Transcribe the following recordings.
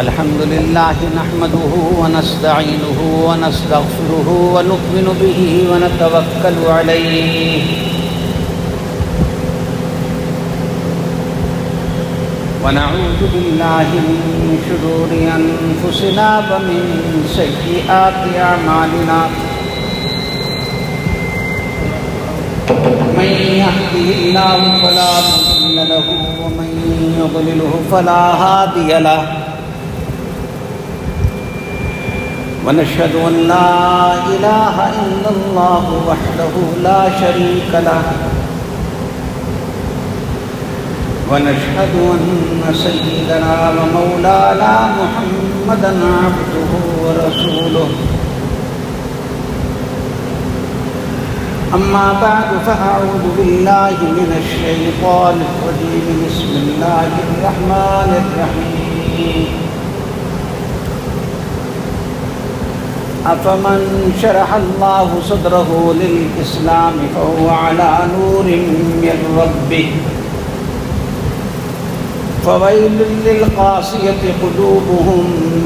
الحمد لله نحمده ونستعينه ونستغفره ونؤمن به ونتوكل عليه ونعوذ بالله من شرور أنفسنا ومن سيئات أعمالنا من يهده الله فلا مضل له ومن يضلله فلا هادي له ونشهد أن لا إله إلا الله وحده لا شريك له ونشهد أن سيدنا ومولانا محمدا عبده ورسوله أما بعد فأعوذ بالله من الشيطان الرجيم بسم الله الرحمن الرحيم أفمن شرح الله صدره للإسلام فهو على نور من ربه فويل للقاسية قلوبهم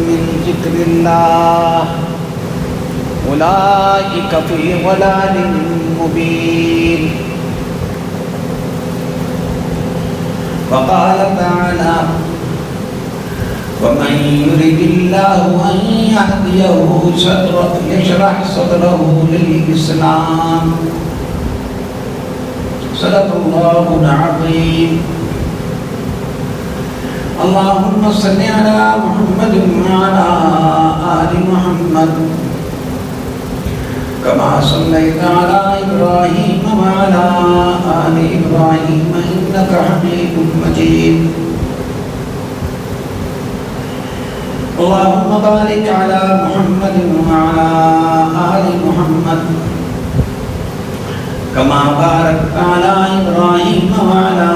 من ذكر الله أولئك في ضلال مبين وقال تعالى ومن يرد الله أن يهديه يشرح صدره للإسلام صدق الله العظيم اللهم صل على محمد وعلى آل محمد كما صليت على إبراهيم وعلى آل إبراهيم إنك حميد مجيد اللهم بارك على محمد وعلى آل محمد كما باركت على إبراهيم وعلى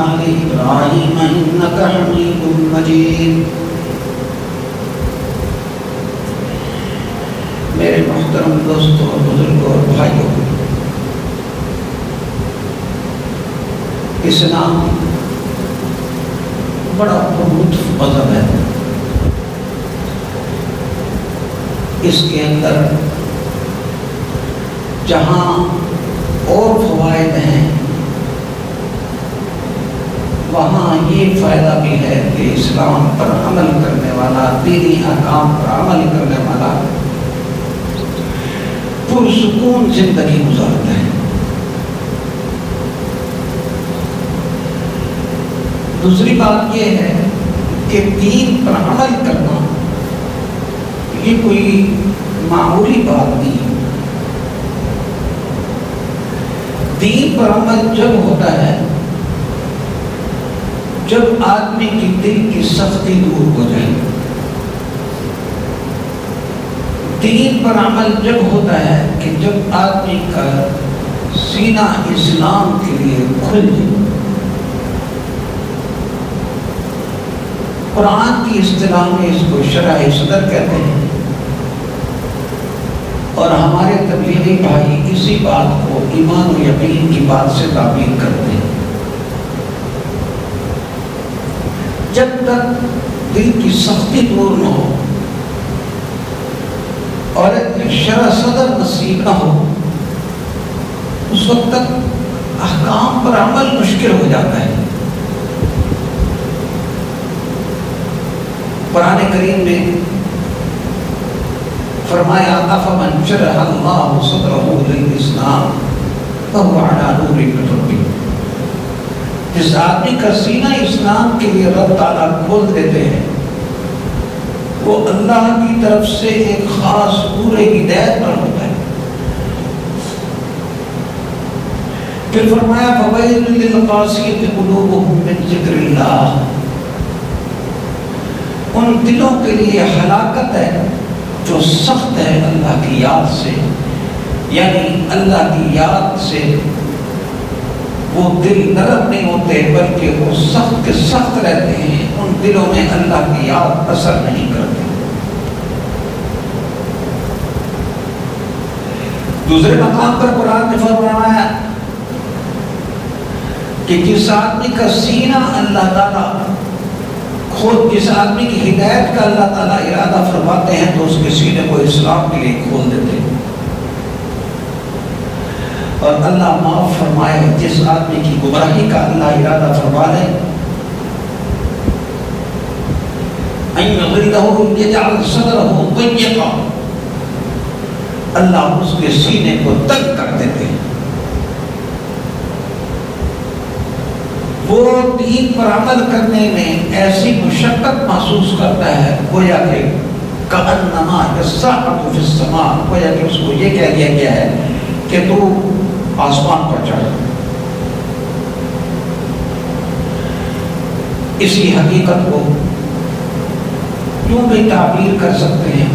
آل إبراهيم إنك حميد مجيد میرے محترم دوستوں اور بزرگوں اور بھائیوں، اسلام بڑا لطف مذہب ہے۔ اس کے اندر جہاں اور فوائد ہیں وہاں یہ فائدہ بھی ہے کہ اسلام پر عمل کرنے والا، دینی احکام پر عمل کرنے والا پرسکون زندگی گزارتا ہے۔ دوسری بات یہ ہے کہ دین پر عمل کرنا یہ کوئی معمولی بات نہیں۔ دین پر عمل جب ہوتا ہے جب آدمی کی دل کی سختی دور ہو جائے، دین پر عمل جب ہوتا ہے کہ جب آدمی کا سینہ اسلام کے لیے کھل جائے۔ قرآن کی اصطلاح میں اس کو شرح صدر کہتے ہیں، اور ہمارے تبلیغی بھائی اسی بات کو ایمان و یقین کی بات سے تعبیر کرتے ہیں۔ جب تک دل کی سختی دور نہ ہو اور شرح صدر نصیب نہ ہو، اس وقت تک احکام پر عمل مشکل ہو جاتا ہے۔ قرآن کریم میں فرمایا افمن شرح اللہ صدرہ للاسلام فہو علی نور من ربہ، جس آدمی کا سینہ اسلام کے لیے رب تعالیٰ کھول دیتے ہیں وہ اللہ کی طرف سے ایک خاص پورے ہدایت پر ہوتا ہے۔ پھر فرمایا فویل للقاسیۃ قلوبہم من ذکر اللہ، ان دلوں کے لیے ہلاکت ہے جو سخت ہے اللہ کی یاد سے، یعنی اللہ کی یاد سے وہ دل نرم نہیں ہوتے بلکہ وہ سخت کے سخت رہتے ہیں، ان دلوں میں اللہ کی یاد اثر نہیں کرتی۔ دوسرے مقام پر قرآن نے فرمایا کہ جس آدمی کا سینہ اللہ تعالیٰ خود جس آدمی کی ہدایت کا اللہ تعالیٰ ارادہ فرماتے ہیں تو اس کے سینے کو اسلام کے لیے کھول دیتے ہیں، اور اللہ معاف فرمائے جس آدمی کی گمراہی کا اللہ ارادہ فرما لے، ان یضلہ یجعل صدرہ ضیقا، اللہ اس کے سینے کو تنگ کر دیتے ہیں، وہ دین پر عمل کرنے میں ایسی مشقت محسوس کرتا ہے گویا کہ کأنما یصعد فی السماء، گویا کہ اس کو یہ کہہ دیا گیا ہے کہ تو آسمان پر چڑھ۔ اسی حقیقت کو یوں بھی تعبیر کر سکتے ہیں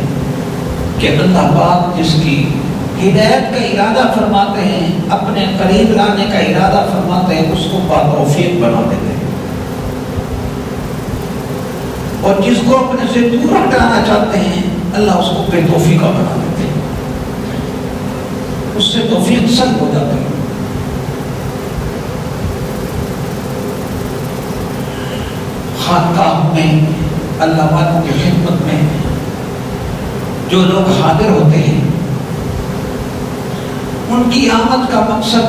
کہ اللہ پاک جس کی ہدایت کا ارادہ فرماتے ہیں، اپنے قریب لانے کا ارادہ فرماتے ہیں، اس کو باتوفیق بنا دیتے ہیں، اور جس کو اپنے سے دور ہٹانا چاہتے ہیں اللہ اس کو بے توفیقہ بنا دیتے ہیں، اس سے توفیق سلب ہو جاتی ہے۔ خانقاہ میں اللہ والوں کی خدمت میں جو لوگ حاضر ہوتے ہیں، ان کی آمد کا مقصد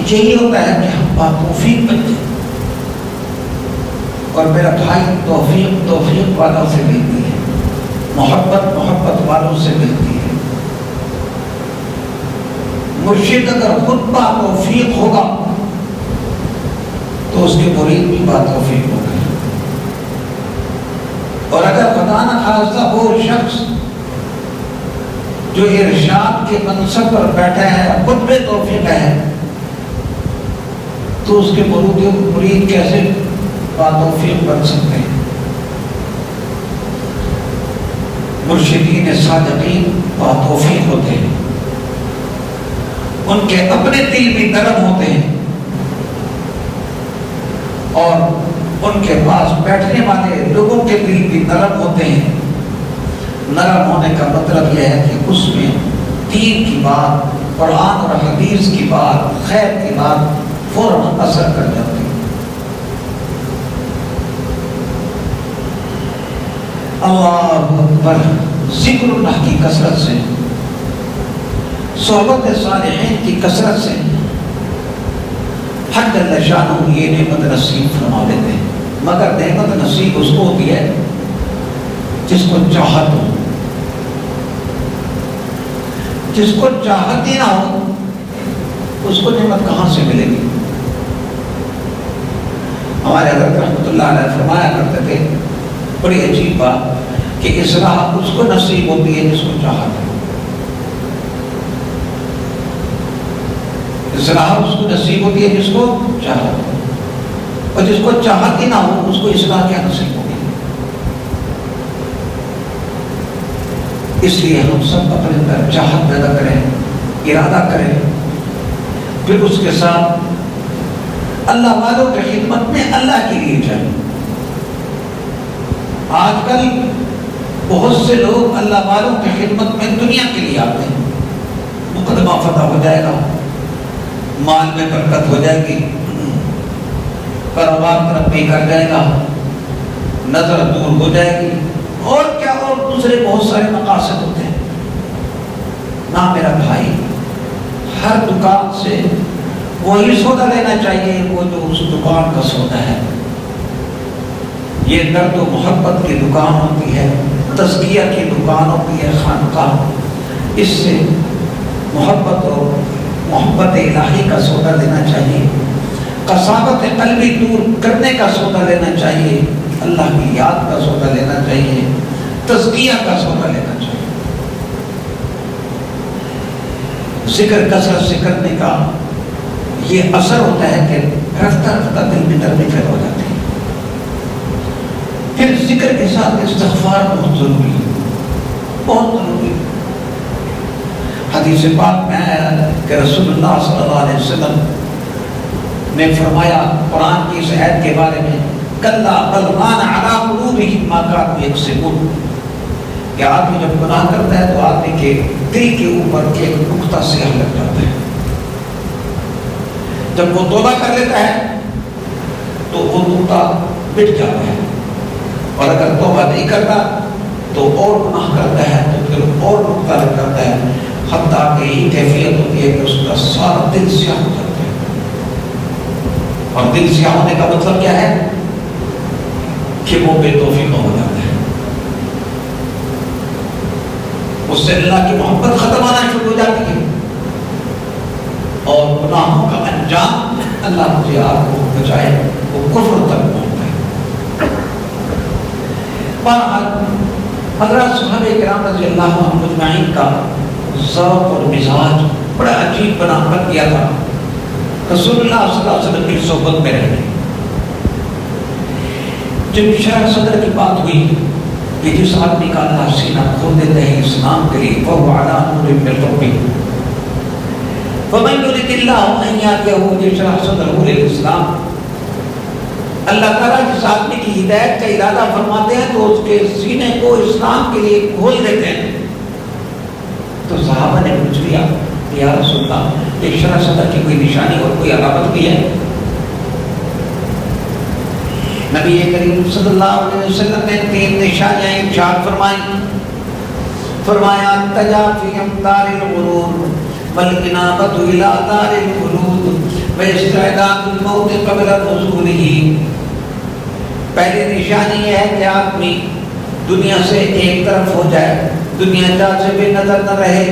یہی ہوتا ہے کہ ہم باتوفیق بن جائیں، اور میرا بھائی توفیق والوں سے ملتی ہے، محبت والوں سے ملتی ہے۔ مرشد اگر خود باتوفیق ہوگا تو اس کے مرید بھی باتوفیق ہوگا، اور اگر خدا نخواستہ وہ شخص جو ارشاد کے منصب پر بیٹھا ہے خود بے توفیق ہے تو اس کے مرید کیسے باتوفیق بن سکتے ہیں؟ مرشدین صادقین باتوفیق ہوتے ہیں، ان کے اپنے دل بھی نرم ہوتے ہیں، اور ان کے پاس بیٹھنے والے لوگوں کے دل بھی نرم ہوتے ہیں۔ نرم ہونے کا مطلب یہ ہے کہ اس میں دین کی بات، قرآن اور حدیث کی بات، خیر کی بات فوراً اثر کر جاتی ہے۔ اللہ اکبر، ذکر اللہ کی کثرت سے، صحبت صالحین کی کثرت سے حق جل شانہ یہ نعمت نصیب فرما دیتے ہیں، مگر نعمت نصیب اس کو ہوتی ہے جس کو چاہت ہو، جس کو چاہت ہی نہ ہو اس کو نعمت کہاں سے ملے گی؟ ہمارے حضرت رحمۃ اللہ علیہ فرمایا کرتے تھے بڑی عجیب بات کہ اصلاح اس کو نصیب ہوتی ہے جس کو چاہت ہے، اصلاح اس کو نصیب ہوتی ہے جس کو چاہت ہے، اور جس کو چاہت ہی نہ ہو اس کو اصلاح کیا نصیب ہوگی؟ اس لیے ہم سب اپنے اندر چاہت پیدا کریں، ارادہ کریں، پھر اس کے ساتھ اللہ والوں کی خدمت میں اللہ کے لیے جائیں۔ آج کل بہت سے لوگ اللہ والوں کی خدمت میں دنیا کے لیے آتے ہیں، مقدمہ فتح ہو جائے گا، مال میں برکت ہو جائے گی، کاروبار ترقی کر جائے گا، نظر دور ہو جائے گی، اور کیا اور دوسرے بہت سارے مقاصد ہوتے ہیں۔ نہ میرا بھائی، ہر دکان سے وہی سودا لینا چاہیے وہ جو اس دکان کا سودا ہے۔ یہ درد و محبت کی دکان ہوتی ہے، تزکیہ کی دکان ہوتی ہے خانقاہ، اس سے محبت اور محبت الہی کا سودا لینا چاہیے، قساوت قلبی دور کرنے کا سودا لینا چاہیے، اللہ کی یاد کا سودا لینا چاہیے، تزکیہ کا سودا لینا چاہیے۔ ذکر کثرت سے کرنے کا یہ اثر ہوتا ہے کہ رفتہ رفتہ دل میں نرمی پیدا ہو جاتی ہے۔ پھر ذکر کے ساتھ استغفار بہت ضروری ہے، بہت ضروری ہے۔ حدیث پاک میں آیا کہ رسول اللہ صلی اللہ علیہ وسلم نے فرمایا قرآن کی اس آیت کے بارے میں، کلا بل ران علی قلوبہم ما کانوا یکسبون، کہ آدمی جب گناہ کرتا ہے تو آدمی کے دل کے اوپر ایک نقطہ سیاہ لگ جاتا ہے، جب وہ توبہ کر لیتا ہے تو وہ نقطہ مٹ جاتا ہے، اور اگر توبہ نہیں کرتا تو اور گناہ کرتا ہے تو پھر اور مختلف کرتا ہے، حتیٰ کہ یہ کیفیت ہوتی ہے کہ اس کا سارا دل سیاہ ہو جاتا ہے۔ اور دل سیاہ ہونے کا مطلب کیا ہے کہ وہ بے توفیق ہو جاتا ہے، اس سے اللہ کی محبت ختم ہونا شروع ہو جاتی ہے، اور گناہوں کا انجام اللہ مجھے آپ کو بچائے وہ کفر تک پہنچتا ہے۔ بہرحال حضرات صحابہ کرام رضی اللہ عنہم اجمعین کا ذوق اور مزاج بڑا عجیب بنا کر گیا تھا رسول اللہ صلی اللہ علیہ وسلم کی صحبت میں رہنے۔ جب شرح صدر کی بات ہوئی کہ جس آدمی کا اللہ سینہ کھول دیتے ہیں اسلام کے لیے فَهُوَ عَلَىٰ نُورٍ مِّن رَّبِّهِ وَمَن يُرِدِ اللَّهُ أَن يَهْدِيَهُ يَشْرَحْ صَدْرَهُ لِلْإِسْلَامِ، اللہ تعالیٰ جس آدمی کی ہدایت کا ارادہ فرماتے ہیں تو اس کے سینے کو اسلام کے لیے کھول دیتے ہیں۔ تو صحابہ نے پوچھ لیا کہ یا رسول اللہ یہ شرح صدر کی کوئی نشانی اور کوئی علامت بھی ہے؟ نبی کریم صلی اللہ علیہ وسلم نے 3 نشانیاں ارشاد فرمائیں۔ فرمایا تجافی امطار الغرور والانابۃ الی دار الخلود واستعداد الموت قبل نزولہ۔ پہلی نشانی یہ ہے کہ آدمی دنیا سے ایک طرف ہو جائے، دنیا جانب نظر نہ رہے،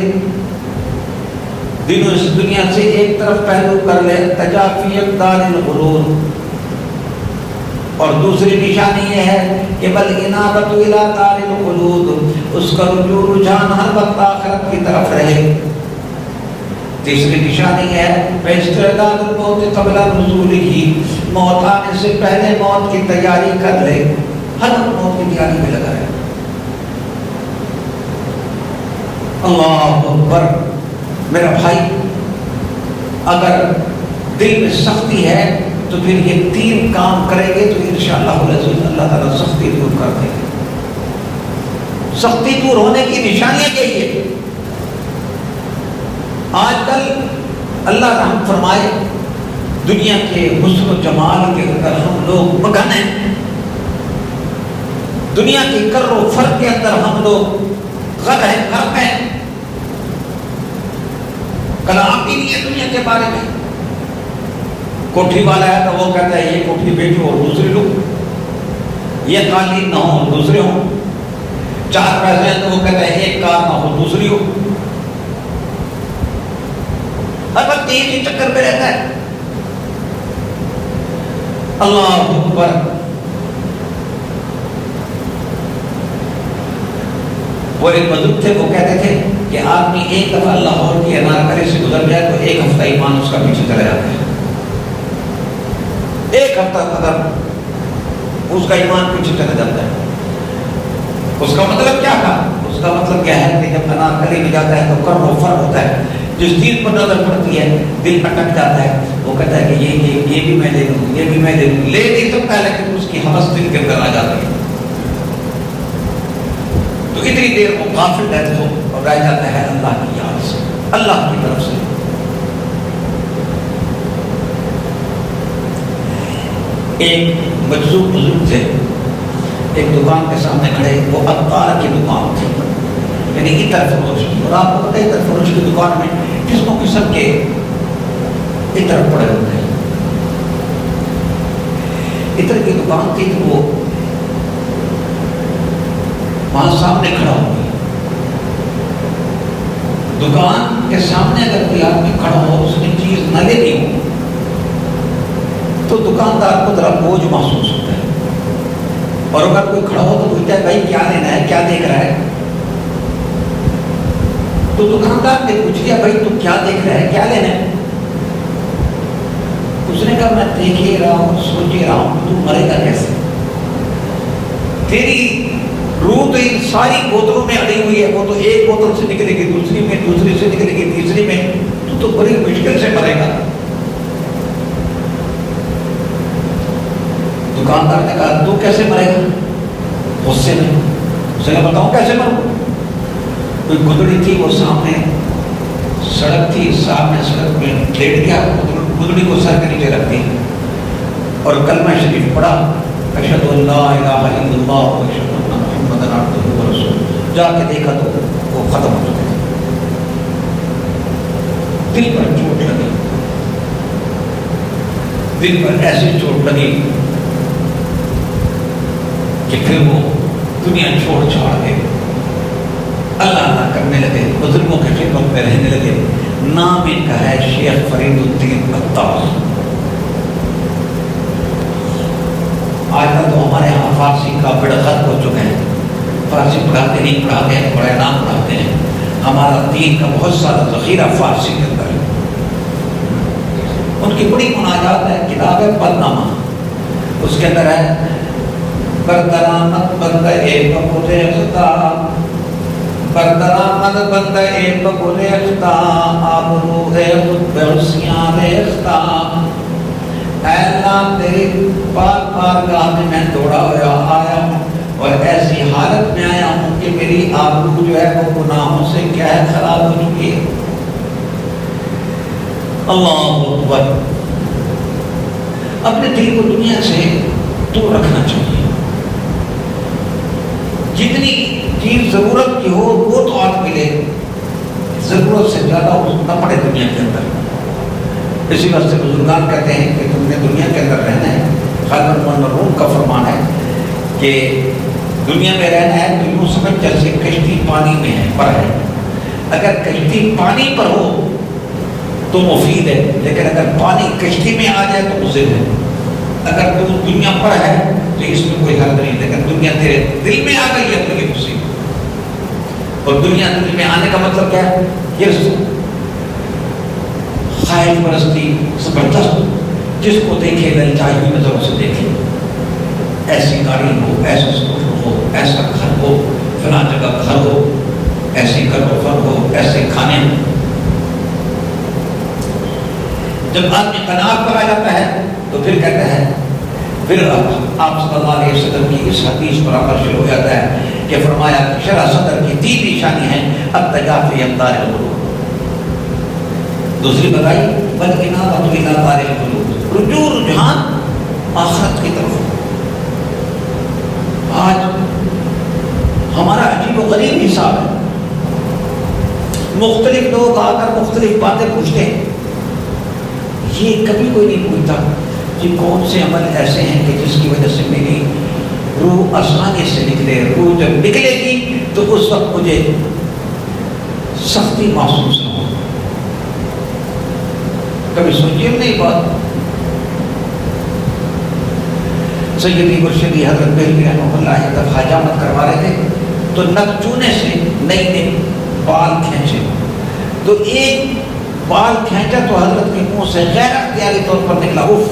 دنیا سے ایک طرف پہلو کر لے، تجافی امطار الغرور۔ اور دوسری نشانی یہ ہے کہ بل انابۃ الی دار الخلود، اس کا رجوع ہر وقت آخرت کی طرف رہے۔ تیسری نشانی ہے استعداد الموت قبل نزولہ، موت آنے سے پہلے موت کی تیاری کر لے، ہر موت کی تیاری میں لگا ہے۔ اللہ اکبر۔ میرا بھائی اگر دل میں سختی ہے تو پھر یہ 3 کام کریں گے تو انشاءاللہ العزیز اللہ تعالیٰ سختی دور کر دیں گے۔ سختی دور ہونے کی نشانیاں یہی ہے۔ آج کل اللہ رحم فرمائے دنیا کے حسن و جمال کے اندر ہم لوگ مگن ہیں، دنیا کے کر و فر کے اندر ہم لوگ غرق ہیں، کلام بھی نہیں ہے دنیا کے بارے میں۔ کوٹھی والا ہے تو وہ کہتا ہے یہ کوٹھی بیچو اور دوسرے لو، یہ قالین نہ ہو اور دوسرے ہوں، 4 پیسے ہیں تو وہ کہتا ہے ایک کار نہ ہو دوسری ہو، ہر وقت یہ چکر پہ رہتا ہے۔ اللہ اکبر۔ وہ ایک بزرگ تھے، وہ کہتے تھے کہ آدمی ایک دفعہ لاہور کی انارکلی سے گزر جائے تو 1 ہفتہ ایمان اس کا پیچھے چلا جاتا ہے، 1 ہفتہ تک اس کا ایمان پیچھے چلا جاتا ہے۔ اس کا مطلب کیا تھا؟ اس کا مطلب کیا ہے کہ جب انارکلی میں جاتا ہے تو کر و فر ہوتا ہے، جس چیز پر نظر پڑتی ہے دل اٹک جاتا ہے، وہ کہتا ہے کہ یہ بھی میں لے لوں، یہ بھی میں لے لوں، لے نہیں سکتا لیکن اس کی حوث دل کے اندر آ جاتی ہے، تو اتنی دیر وہ غافل رہتا ہے اور رہ جاتا ہے اللہ کی یاد سے، اللہ کی طرف سے۔ ایک مجذوب بزرگ تھے، ایک دکان کے سامنے کھڑے، وہ عطار کی دکان تھی، یعنی عطر فروش کی، اور آپ کو پتہ ہے عطر فروش کی دکان میں قسموں قسم کے عطر پڑے ہوتے ہیں۔ عطر کی دکان تھی تو وہ وہاں سامنے کھڑا ہو گیا۔ دکان کے سامنے اگر کوئی آدمی کھڑا ہو اس نے چیز نہ لینی ہو تو دکاندار کو ذرا بوجھ محسوس ہوتا ہے، اور اگر کوئی کھڑا ہو تو پوچھتا ہے بھائی کیا لینا ہے، کیا دیکھ رہا ہے؟ تو دکاندار نے پوچھ لیا بھائی تو کیا دیکھ رہا ہے، کیا لینا ہے؟ اس نے کہا میں دیکھ ہی رہا ہوں، سوچ ہی رہا ہوں تو مرے گا کیسے؟ تیری روح تو ان ساری بوتلوں میں اڑی ہوئی ہے، وہ تو ایک بوتل سے نکلے گی دوسری میں، دوسری سے نکلے گی تیسری میں، تو بڑی مشکل سے مرے گا۔ دکاندار نے کہا تو کیسے مرے گا؟ غصے میں اس نے بتاؤں کیسے مروں؟ کوئی گدڑی تھی، وہ سامنے سڑک تھی، سامنے سڑک میں لیٹ گیا، گدڑی کو سر کے نیچے رکھ دی اور کلمہ شریف پڑھا اشہد ان لا الہ الا اللہ و اشہد ان محمد عبدہ و رسولہ، جا کے دیکھا تو وہ ختم ہو چکے، دل پر چوٹ لگی، دل پر ایسی چوٹ لگی کہ پھر وہ دنیا چھوڑ چھاڑ کے اللہ اللہ کرنے لگے، بزرگوں کے خدمت میں رہنے لگے۔ نام ان کا ہے شیخ فرید الدین عطار۔ آج کل تو ہمارے یہاں فارسی کا بڑا غرق ہو چکے ہیں، فارسی پڑھاتے نہیں، پڑھاتے ہیں بڑے نام پڑھاتے ہیں۔ ہمارا دین کا بہت سارا ذخیرہ فارسی کے اندر ہے۔ ان کی بڑی مناجات ہے، کتاب ہے بدنامہ، اس کے اندر ہے بردرامت بندہ بگلے خدا، بردرامت بندہ بگلے خدا، آبرو خود بحسیان خدا۔ اے اللہ تیری پاک بارگاہ میں دوڑا ہوا آیا ہوں اور ایسی حالت میں آیا ہوں کہ میری آبرو جو ہے وہ گناہوں سے کیا ہے خراب ہو چکی ہے۔ اللہ اکبر۔ اپنے دل کو دنیا سے دور رکھنا چاہیے، جتنی چیز ضرورت کی ہو وہ تو آپ ملے، ضرورت سے زیادہ نہ پڑے دنیا کے اندر۔ اسی واسطے بزرگان کہتے ہیں کہ تم نے دنیا کے اندر رہنا ہے، خالد بن روم کا فرمان ہے کہ دنیا میں رہنا ہے تو یوں سمجھ جیسے کشتی پانی میں ہے، پر ہے۔ اگر کشتی پانی پر ہو تو مفید ہے، لیکن اگر پانی کشتی میں آ جائے تو مضر ہے۔ اگر تو دنیا پر ہے تو اس میں کوئی حل نہیں، لیکن دنیا تیرے دل میں آ گئی ہے تو یہ مصیبت۔ اور دنیا دل میں آنے کا مطلب کیا ہے؟ یہ خواہش پرستی زبردست، جس کو دیکھے للچائی ہوئی نظروں سے دیکھے، ایسی گاڑی ہو، ایسا اسکوٹر ہو، ایسا گھر ہو، فلاں جگہ گھر ہو، ایسی گھر ہو، ایسے کھانے ہو۔ جب آدمی قناعت پر آ جاتا ہے تو پھر کہتا ہے، پھر آپ صلی اللہ علیہ وسلم کی اس حدیث پر عمل شروع ہو جاتا ہے کہ فرمایا کہ شرح صدر کی 3 نشانی ہے، التجافی امدار القلوب۔ دوسری بتائی والانابۃ الی دار القلوب، رجوع رجحان آخرت کی طرف۔ آج ہمارا عجیب و غریب حساب ہے، مختلف لوگ آ کر مختلف باتیں پوچھتے ہیں، یہ کبھی کوئی نہیں پوچھتا کہ کون سے عمل ایسے ہیں کہ جس کی وجہ سے میری روح آسانی سے نکلے۔ روح جب نکلے گی تو اس وقت مجھے سختی محسوس نہ ہو۔ کبھی سوچیے نہیں بات۔ سیدی مرشدی حضرت بریلوی رحمہ اللہ جب حجامت کروا رہے تھے تو نک چونے سے نئی بال کھینچے، تو ایک بال کھینچا تو حضرت کے منہ سے غیر اختیاری طور پر نکلا، اف۔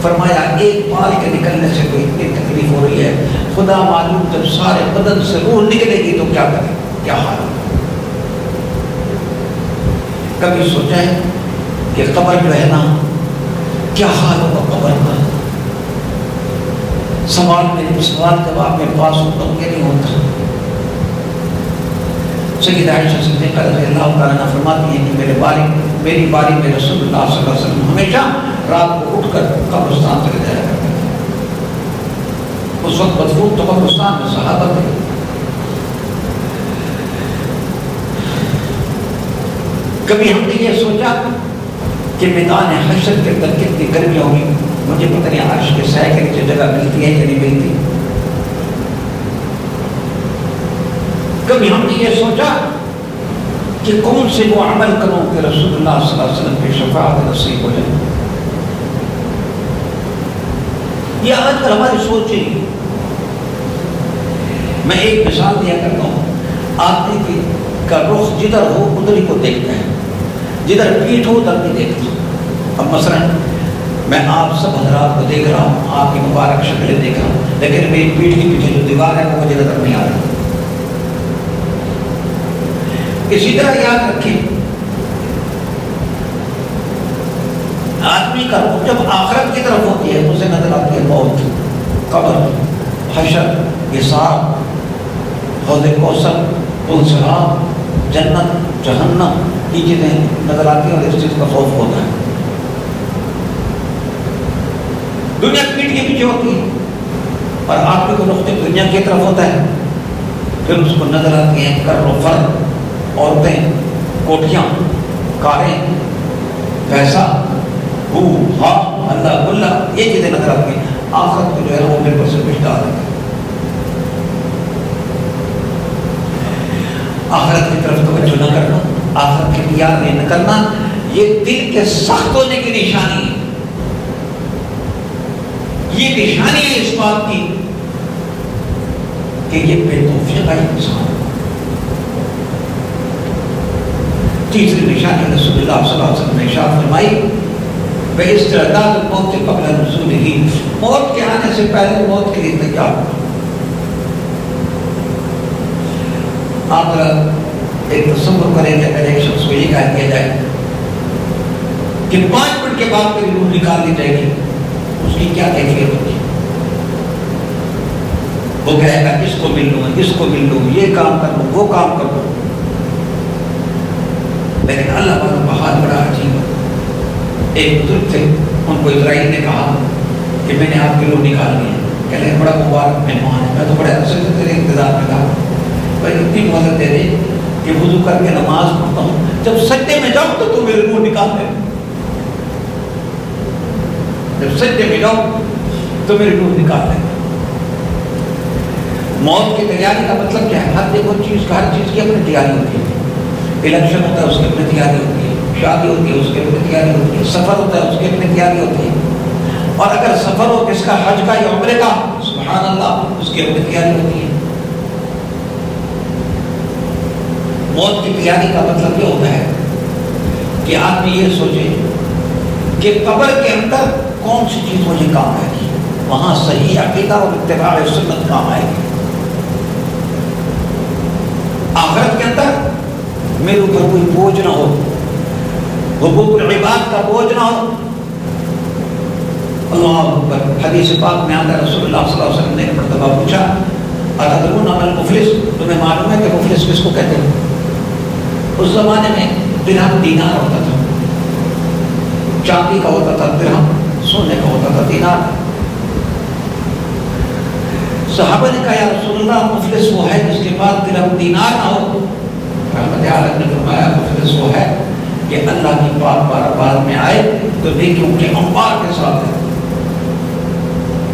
فرمایا ایک بال کے نکلنے سے کوئی اتنی تکلیف ہو رہی ہے، خدا معلوم جب سارے بدن سے روح نکلے گی تو کیا کرے، کیا حال ہوگا۔ کبھی سوچا ہے کہ قبر جو ہے نا کیا حال ہوگا قبر کا؟ سوال جواب میں پاس ہوتا ہوں کہ نہیں ہوتا۔ سیدہ عائشہ صدیقہ رضی اللہ تعالیٰ عنہ فرماتی ہیں کہ میری باری میں رسول اللہ صلی اللہ علیہ وسلم ہمیشہ رات کو اٹھ کر قبرستان چلے جایا کرتے تھے۔ اس وقت مدفون تو قبرستان میں صحابہ تھے۔ کبھی ہم نے یہ سوچا کہ میدان حشر کے اندر کتنی گرمی ہوگی، مجھے پتہ نہیں عرش کے سائے کے نیچے جگہ ملتی ہے یا نہیں ملتی۔ کبھی ہم نے یہ سوچا کہ کون سے وہ عمل کروں کہ رسول اللہ صلی اللہ علیہ وسلم کی شفاعت نصیب ہو جائے۔ یہ آج کل ہماری سوچ ہے۔ میں ایک مثال دیا کرتا ہوں، آدمی کا رخ جدھر ہو ادھر ہی کو دیکھتا ہے، جدھر پیٹھ ہو ادھر نہیں دیکھتا۔ اب مثلا میں آپ سب حضرات کو دیکھ رہا ہوں، آپ کی مبارک شکلیں دیکھ رہا ہوں، لیکن میری پیٹھ کے پیچھے جو دیوار ہے وہ مجھے نظر نہیں آ رہا۔ اسی طرح یاد رکھیں، آدمی کا رخ جب آخرت کی طرف ہوتی ہے اسے نظر آتی ہے موت، قبر، حشر، حساب، حوض کوثر، پل صراط، جنت، جہنم، یہ چیزیں نظر آتی ہیں اور اس چیز کا خوف ہوتا ہے۔ دنیا پیٹھ کے پیچھے ہوتی ہے۔ اور آدمی کو رخ دنیا کی طرف ہوتا ہے، پھر اس کو نظر آتی ہیں کر و فر، عورتیں، کوٹیاں، کاریں، پیسہ، ہو ہا اللہ گلہ، یہ چیزیں نظر آتی ہیں. آخرت کو جو ہے وہ بالکل سے پچھتا آتا ہے. آخرت کی طرف توجہ نہ کرنا، آخرت کی تیار نہیں کرنا، یہ دل کے سخت ہونے کی نشانی ہے. یہ نشانی ہے اس بات کی کہ یہ بے توفیق انسان. تیسری نشانی رسول اللہ صلی اللہ علیہ وسلم نے ارشاد فرمائی باستعداد الموت قبل نزولہ، موت کے آنے سے پہلے موت کے لیے تیار ہو. آپ ایک تصور کریں کہ اگر ایک شخص کو یہ کہہ دیا جائے کہ 5 منٹ کے بعد میری روح نکال لی جائے گی، اس کی کیا کیفیت ہوگی؟ وہ کہے گا اس کو مل لوں، اس کو مل لوں، یہ کام کر لوں، وہ کام کر لوں. لیکن اللہ کا بہت بڑا عجیب ہے. ایک بزرگ تھے، ان کو اسرائیل نے کہا کہ میں نے آپ کی روح نکال لی ہے. کہہ رہے بڑا مبارک مہمان ہے، میں تو بڑے عرصے سے تیرے انتظار میں تھا، پر اتنی مدد دے دے کہ وضو کر کے نماز پڑھتا ہوں، جب سجدے میں جاؤں تو میری روح نکال دے. جب سجدے میں جاؤں تو میری روح نکال دے. موت کی تیاری کا مطلب کیا ہے؟ ہر چیز کی اپنی تیاری ہوتی ہے. الیکشن ہوتا ہے، اس کی اپنی تیاری ہوتی ہے. شادی ہوتی ہے، اس کی اپنی تیاری ہوتی ہے. سفر ہوتا ہے، اس کی اپنی تیاری ہوتی ہے. اور اگر سفر ہو کس کا، حج کا یا عمرے کا، سبحان اللہ، اس کی اپنی تیاری ہوتی ہے. موت کی تیاری کا مطلب یہ ہوتا ہے کہ آدمی یہ سوچے کہ قبر کے اندر کون سی چیز مجھے کام آئے گی، وہاں صحیح عقیدہ اور اتباع سنت کام آئے گی. آخرت کے اندر میرے اوپر کوئی بوجھ نہ ہو، حقوق العباد کا بوجھ نہ ہو. اللہ اکبر. حدیث پاک میں آتا ہے رسول اللہ صلی اللہ علیہ وسلم نے ایک مرتبہ پوچھا اتدرون ما المفلس، تمہیں معلوم ہے کہ مفلس کس کو کہتے ہیں؟ اس زمانے میں درہم دینار ہوتا تھا، چاندی کا ہوتا تھا درہم، سونے کا ہوتا تھا دینار. صحابہ نے کہا یا رسول اللہ مفلس وہ ہے جس کے پاس درہم دینار نہ ہو. رحمت عالم نے فرمایا مفلس وہ ہے کہ اللہ کی پاک بار میں آئے تو نیکیوں کے انبار کے ساتھ ہے،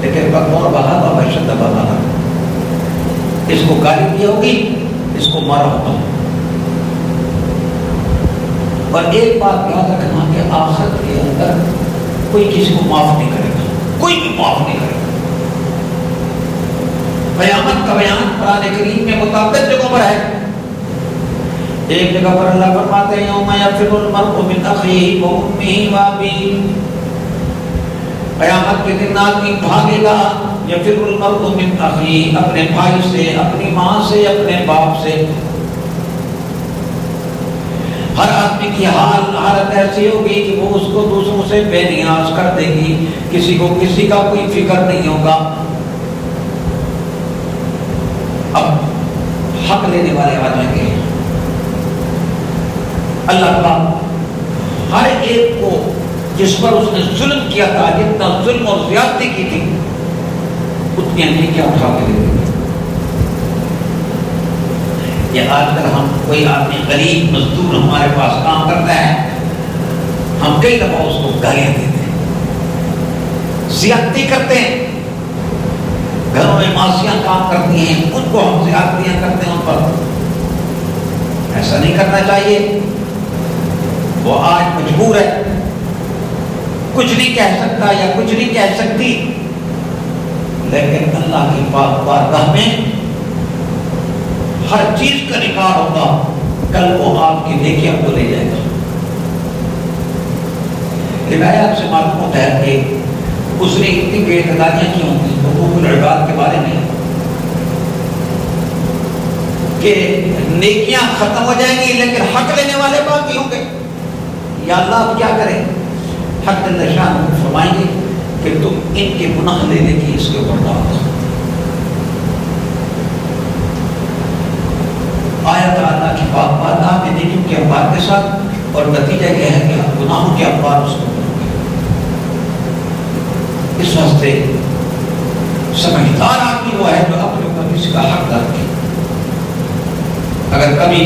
لیکن بغور بہا بابا شد بابا، اس کو گالی دی ہوگی، اس کو مارا ہوگا. اور ایک بات یاد رکھنا کہ آخرت کے اندر کوئی کسی کو معاف نہیں کرے گا، کوئی بھی معاف نہیں کرے گا. قیامت کا بیان قرآن کریم میں متعدد جگہوں پر ہے. ایک جگہ پر اللہ فرماتے ہیں یوم یفر المرء من اخیہ و امہ و ابیہ، قیامت کے دن آدمی بھاگے گا. یفر المرء من اخیہ، اپنے بھائی سے، اپنی ماں سے، اپنے باپ سے. ہر آدمی کی حالت ایسی ہوگی کہ وہ اس کو دوسروں سے بے نیاز کر دے گی، کسی کو کسی کا کوئی فکر نہیں ہوگا. اب حق لینے والے آ جائیں گے. اللہ پاک ہر ایک کو جس پر اس نے ظلم کیا تھا، جتنا ظلم اور زیادتی کی تھی، اتنی نیکیاں اٹھا کے دے دیں گے. یہ آج کل ہم کوئی آدمی غریب مزدور ہمارے پاس کام کرتا ہے، ہم کئی دفعہ اس کو گالیاں دیتے ہیں، زیادتی کرتے ہیں. گھروں میں معاشیاں کام کرتی ہیں، ان کو ہم زیادتیاں کرتے ہیں ان پر. ایسا نہیں کرنا چاہیے. وہ آج مجبور ہے، کچھ نہیں کہہ سکتا یا کچھ نہیں کہہ سکتی، لیکن اللہ کی پاک بارگاہ میں ہر چیز کا ریکارڈ ہوگا. کل وہ آپ کی نیکیاں کو لے جائے گا. روایات سے معلوم ہوتا ہے کہ اس نے اتنی بے اعتدالیاں کی ہوں گی حقوق العباد کے بارے میں کہ نیکیاں ختم ہو جائیں گی، لیکن حق لینے والے باقی ہوں گے. یا اللہ آپ کیا کریں؟ حق جل شان فرمائیں گے کہ تم ان کے گناہ لینے کی اس کے اوپر دعوت دو. آیت اللہ کی پاک بارگاہ میں نیکیوں کے انبار کے ساتھ، اور نتیجہ یہ ہے کہ گناہوں کے انبار اس کو. اس واسطے سمجھدار آدمی وہ ہے جو اپنے اوپر کسی کا حق رکھے. اگر کبھی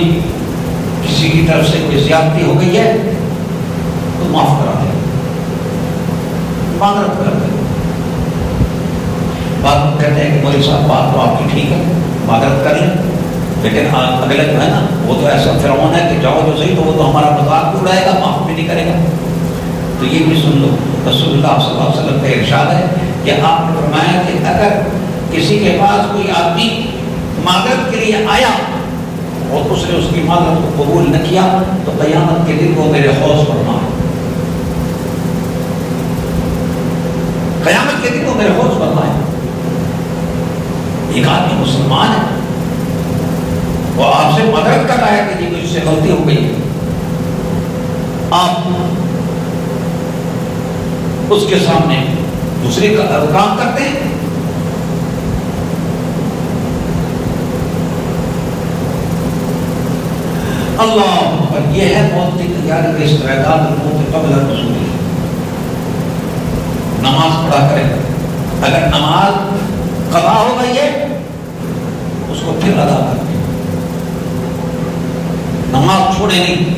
کسی کی طرف سے کوئی زیادتی ہو گئی ہے تو معاف کرا دے, معذرت کر دے. بعد میں کہتے ہیں کہ مولوی صاحب بات تو آپ کی ٹھیک ہے, معذرت کر لیں, لیکن اگلے جو ہے نا وہ تو ایسا فرعون ہے کہ جاؤ جو صحیح تو وہ تو ہمارا مذاق بھی اڑائے گا, معاف بھی نہیں کرے گا. تو یہ بھی سن لو, رسول اللہ صلی اللہ علیہ وسلم کا ارشاد ہے کہ آپ نے فرمایا کہ اگر کسی کے پاس کوئی آدمی معذرت کے لیے آیا اور اس نے اس کی معذرت کو قبول نہ کیا تو قیامت کے دن وہ میرے حوض پر نہ آئے. قیامت کے دن وہ میرے حوض پر نہ آئے. ایک آدمی مسلمان ہے, وہ آپ سے مدد کر رہا ہے کہ جی مجھ سے غلطی ہو گئی, آپ اس کے سامنے دوسرے کا کام کرتے ہیں. اللہ اکبر, یہ ہے موت کی تیاری کا استعداد الموت قبل الرسول. نماز پڑھا کرے, اگر نماز قضا ہو گئی ہے اس کو پھر ادا کریں. نماز چھوڑے نہیں,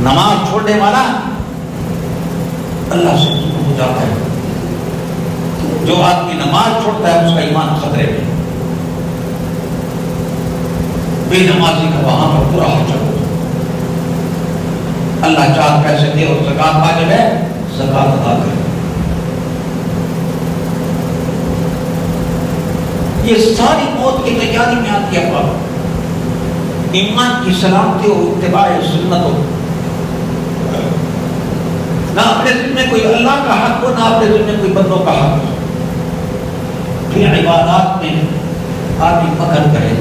نماز چھوڑنے والا اللہ سے دور ہو جاتا ہے. جو آدمی نماز چھوڑتا ہے اس کا ایمان خطرے میں. بے نمازی کا وہاں پر پورا حشر ہوتا ہے. اللہ 4 پیسے دے اور زکات واجب ہے, زکات ادا کرے. یہ ساری موت کی تیاری میں آتی ہے بات. ایمان کی سلامتی ہو, اتباع سنت ہو, نہ اپنے دل میں کوئی اللہ کا حق ہو, نہ اپنے دل میں کوئی بندوں کا حق ہو. پھر عبادات میں آدمی مگن کرے.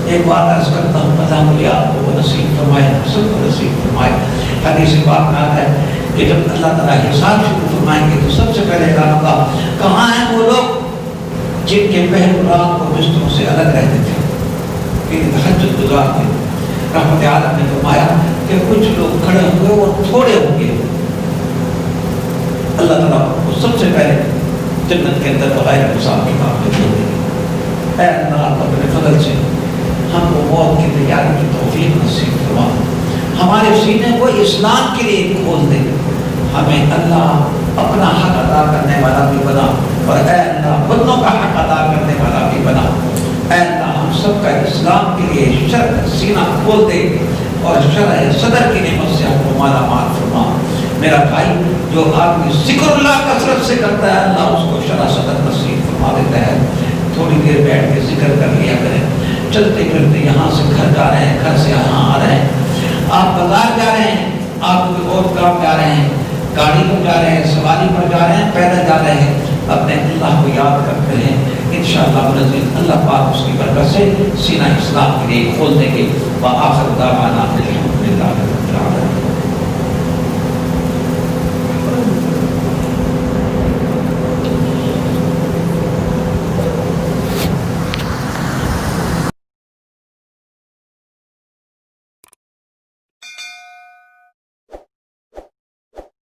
ایک بات عرض کرتا ہوں, پتہ مجھے آپ کو نصیب فرمائے, سب کو نصیب فرمائے. حدیث پاک میں آتا ہے کہ جب اللہ تعالیٰ حساب شروع فرمائیں گے تو سب سے پہلے کہا گا کہاں ہیں وہ لوگ جن کے پہلو رات کو بستروں سے الگ رہتے تھے, تہجد گزار تھے. رحمت عالم نے فرمایا کہ کچھ لوگ کھڑے ہوئے وہ تھوڑے ہوں گے. اللہ تعالیٰ کو سب سے پہلے جنت کے اندر بغیر حساب کتاب میں چھوڑ دیں گے. اے اللہ اپنے فضل سے ہم کو موت کی تیاری کی توفیق نصیب فرما. ہمارے سینے کو اسلام کے لیے کھول دے. ہمیں اللہ اپنا حق ادا کرنے والا بھی بنا, اور اے اللہ بندوں کا حق ادا کرنے والا بھی بنا. اے اللہ ہم سب کا اسلام کے لیے شرع سینہ کھول دے اور شرع صدر کی نعمت سے ہم کو مالا مال فرما. میرا بھائی جو آدمی ذکر اللہ کثرت سے کرتا ہے اللہ اس کو شرع صدر نصیب فرما دیتا ہے. تھوڑی دیر بیٹھ کے ذکر کر لیا کریں. چلتے پھرتے یہاں سے گھر جا رہے ہیں, گھر سے یہاں آ رہے ہیں, آپ بازار جا رہے ہیں, آپ کوئی اور کام جا رہے ہیں, گاڑی پر جا رہے ہیں, سواری پر جا رہے ہیں, پیدل جا رہے ہیں, اپنے اللہ کو یاد کرتے ہیں. انشاءاللہ منزل اللہ پاک اس کی برکت سے سینہ اسلام کے لیے کھول دیں گے. وآخر دعوانا الحمدللہ رب العالمین.